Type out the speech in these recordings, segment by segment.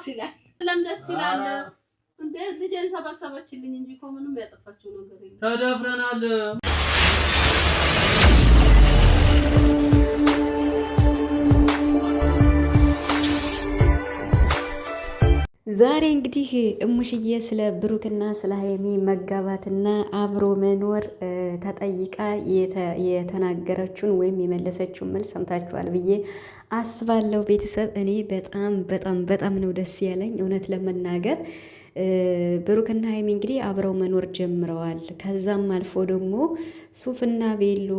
ይላል። ለምን ደስ ይላል እንዴ? ልጄን ሰበሰበችልኝ እንጂ እኮ ምንም ያጠፋችው ነገር የለም። ተደፍረናል። ዛሬ እንግዲህ እሙሽዬ ስለ ብሩክና ስለ ሀይሚ መጋባትና አብሮ መኖር ተጠይቃ የተናገረችውን ወይም የመለሰችውን መልስ ሰምታችኋል ብዬ አስባለሁ። ቤተሰብ እኔ በጣም ነው ደስ ያለኝ እውነት ለመናገር ብሩክና ሀይሚ እንግዲህ አብረው መኖር ጀምረዋል። ከዛም አልፎ ደግሞ ሱፍና ቤሎ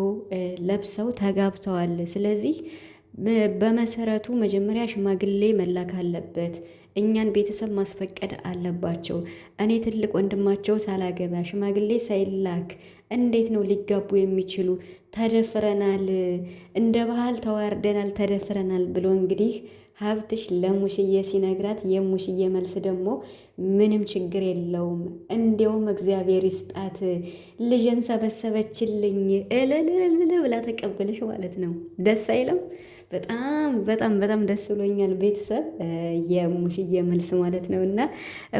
ለብሰው ተጋብተዋል። ስለዚህ በመሰረቱ መጀመሪያ ሽማግሌ መላክ አለበት። እኛን ቤተሰብ ማስፈቀድ አለባቸው። እኔ ትልቅ ወንድማቸው ሳላገባ ሽማግሌ ሳይላክ እንዴት ነው ሊጋቡ የሚችሉ? ተደፍረናል፣ እንደ ባህል ተዋርደናል፣ ተደፍረናል ብሎ እንግዲህ ሀብትሽ ለሙሽዬ ሲነግራት የሙሽዬ መልስ ደግሞ ምንም ችግር የለውም፣ እንዲያውም እግዚአብሔር ይስጣት ልጅን ሰበሰበችልኝ እልልልል ብላ ተቀበለሽ ማለት ነው። ደስ አይለም? በጣም ደስ ብሎኛል ቤተሰብ የሙሽዬ መልስ ማለት ነው። እና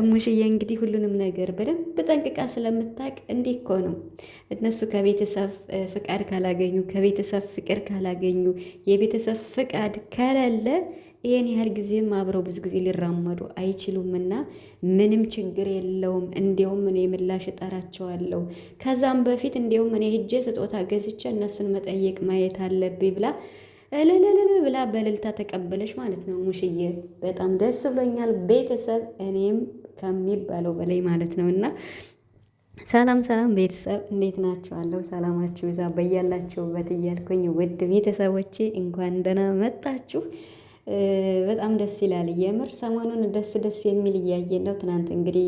ሙሽዬ እንግዲህ ሁሉንም ነገር በደንብ ጠንቅቃ ስለምታውቅ እንዲህ እኮ ነው እነሱ ከቤተሰብ ፍቃድ ካላገኙ፣ ከቤተሰብ ፍቅር ካላገኙ፣ የቤተሰብ ፍቃድ ከሌለ ይሄን ያህል ጊዜም አብረው ብዙ ጊዜ ሊራመዱ አይችሉምና ምንም ችግር የለውም። እንዲያውም እኔ ምላሽ እጠራቸዋለሁ። ከዛም በፊት እንዲያውም እኔ ሂጄ ስጦታ ገዝቼ እነሱን መጠየቅ ማየት አለብኝ ብላ እልልልል ብላ በእልልታ ተቀበለች ማለት ነው። ሙሽዬ በጣም ደስ ብሎኛል ቤተሰብ፣ እኔም ከሚባለው በላይ ማለት ነው። እና ሰላም ቤተሰብ እንዴት ናችኋለሁ? ሰላማችሁ ይዛ በያላችሁበት እያልኩኝ ውድ ቤተሰቦቼ እንኳን ደህና መጣችሁ። በጣም ደስ ይላል የምር ሰሞኑን ደስ የሚል እያየን ነው። ትናንት እንግዲህ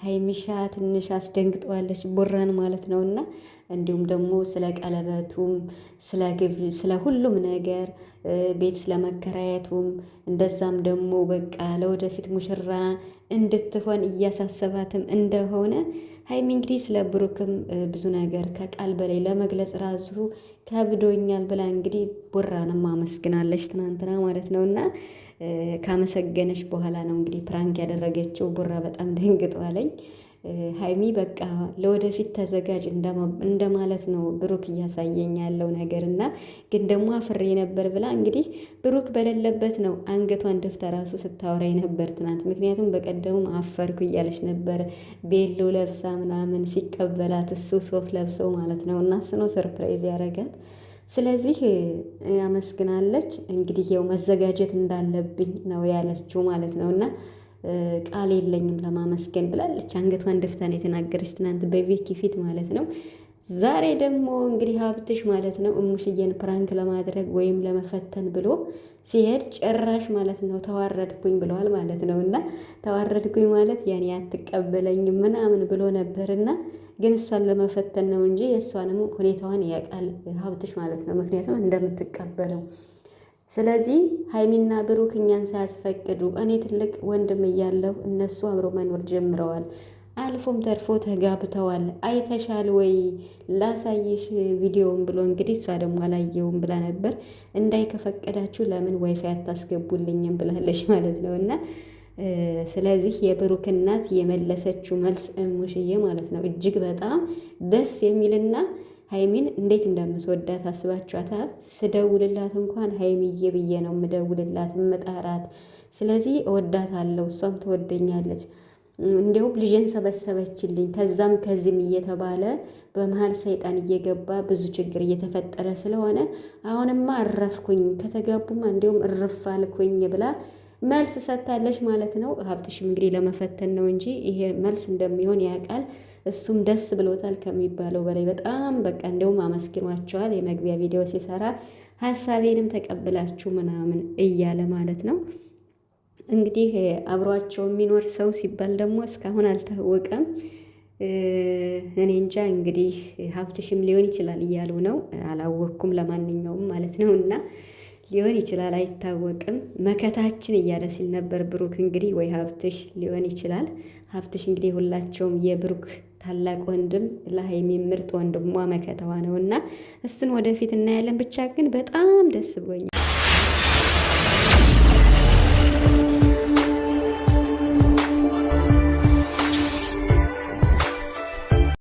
ሀይሚሻ ትንሽ አስደንግጠዋለች ቡራን ማለት ነው። እና እንዲሁም ደግሞ ስለ ቀለበቱም ስለ ሁሉም ነገር ቤት ስለመከራየቱም እንደዛም ደግሞ በቃ ለወደፊት ሙሽራ እንድትሆን እያሳሰባትም እንደሆነ ሀይሚ እንግዲህ ስለ ብሩክም ብዙ ነገር ከቃል በላይ ለመግለጽ ራሱ ከብዶኛል ብላ እንግዲህ ቡራንም አመስግናለች ትናንትና ማለት ነው። እና ካመሰገነች በኋላ ነው እንግዲህ ፕራንክ ያደረገችው። ቡራ በጣም ደንግጧለኝ። ሀይሚ በቃ ለወደፊት ተዘጋጅ እንደማለት ነው ብሩክ እያሳየኝ ያለው ነገር። እና ግን ደግሞ አፍሬ ነበር ብላ እንግዲህ ብሩክ በሌለበት ነው አንገቷን ደፍታ ራሱ ስታወራ ነበር ትናንት። ምክንያቱም በቀደሙም አፈርኩ እያለች ነበር ቤሎ ለብሳ ምናምን ሲቀበላት እሱ ሶፍ ለብሰው ማለት ነው። እና እሱ ነው ሰርፕራይዝ ያደረጋት። ስለዚህ አመስግናለች። እንግዲህ ያው መዘጋጀት እንዳለብኝ ነው ያለችው ማለት ነው። እና ቃል የለኝም ለማመስገን ብላለች። አንገቷን ደፍታ ነው የተናገረች ትናንት በቤኪ ፊት ማለት ነው። ዛሬ ደግሞ እንግዲህ ሀብትሽ ማለት ነው እሙሽዬን ፕራንክ ለማድረግ ወይም ለመፈተን ብሎ ሲሄድ ጭራሽ ማለት ነው ተዋረድኩኝ ብለዋል ማለት ነው። እና ተዋረድኩኝ ማለት ያኔ አትቀበለኝም ምናምን ብሎ ነበርና ግን እሷን ለመፈተን ነው እንጂ የእሷንም ሁኔታዋን ያውቃል ሀብትሽ ማለት ነው። ምክንያቱም እንደምትቀበለው ስለዚህ ሀይሚና ብሩክ እኛን ሳያስፈቅዱ እኔ ትልቅ ወንድም እያለሁ እነሱ አብረው መኖር ጀምረዋል። አልፎም ተርፎ ተጋብተዋል። አይተሻል ወይ ላሳይሽ ቪዲዮውን ብሎ እንግዲህ እሷ ደግሞ አላየውም ብላ ነበር። እንዳይከፈቀዳችሁ ለምን ዋይፋይ አታስገቡልኝም ብላለች ማለት ነው። እና ስለዚህ የብሩክ እናት የመለሰችው መልስ እሙሽዬ ማለት ነው እጅግ በጣም ደስ የሚልና ሀይሚን እንዴት እንደምስወዳት አስባችኋታል? ስደውልላት እንኳን ሀይሚዬ ብዬ ነው የምደውልላት የምጠራት። ስለዚህ እወዳታለሁ፣ እሷም ትወደኛለች። እንዲሁም ልጄን ሰበሰበችልኝ ከዛም ከዚህም እየተባለ በመሀል ሰይጣን እየገባ ብዙ ችግር እየተፈጠረ ስለሆነ አሁንማ እረፍኩኝ፣ ከተጋቡማ እንዲሁም እርፍ አልኩኝ ብላ መልስ ሰጥታለች ማለት ነው። ሀብትሽም እንግዲህ ለመፈተን ነው እንጂ ይሄ መልስ እንደሚሆን ያውቃል። እሱም ደስ ብሎታል ከሚባለው በላይ በጣም በቃ እንደውም አመስግኗቸዋል። የመግቢያ ቪዲዮ ሲሰራ ሀሳቤንም ተቀብላችሁ ምናምን እያለ ማለት ነው። እንግዲህ አብሯቸው የሚኖር ሰው ሲባል ደግሞ እስካሁን አልታወቀም። እኔ እንጃ እንግዲህ ሀብትሽም ሊሆን ይችላል እያሉ ነው። አላወቅኩም ለማንኛውም ማለት ነው። እና ሊሆን ይችላል አይታወቅም። መከታችን እያለ ሲል ነበር ብሩክ እንግዲህ ወይ ሀብትሽ ሊሆን ይችላል። ሀብትሽ እንግዲህ ሁላቸውም የብሩክ ታላቅ ወንድም ለሀይሚ ምርጥ ወንድሟ መከታዋ ነው። እና እሱን ወደፊት እናያለን። ብቻ ግን በጣም ደስ ብሎኛል።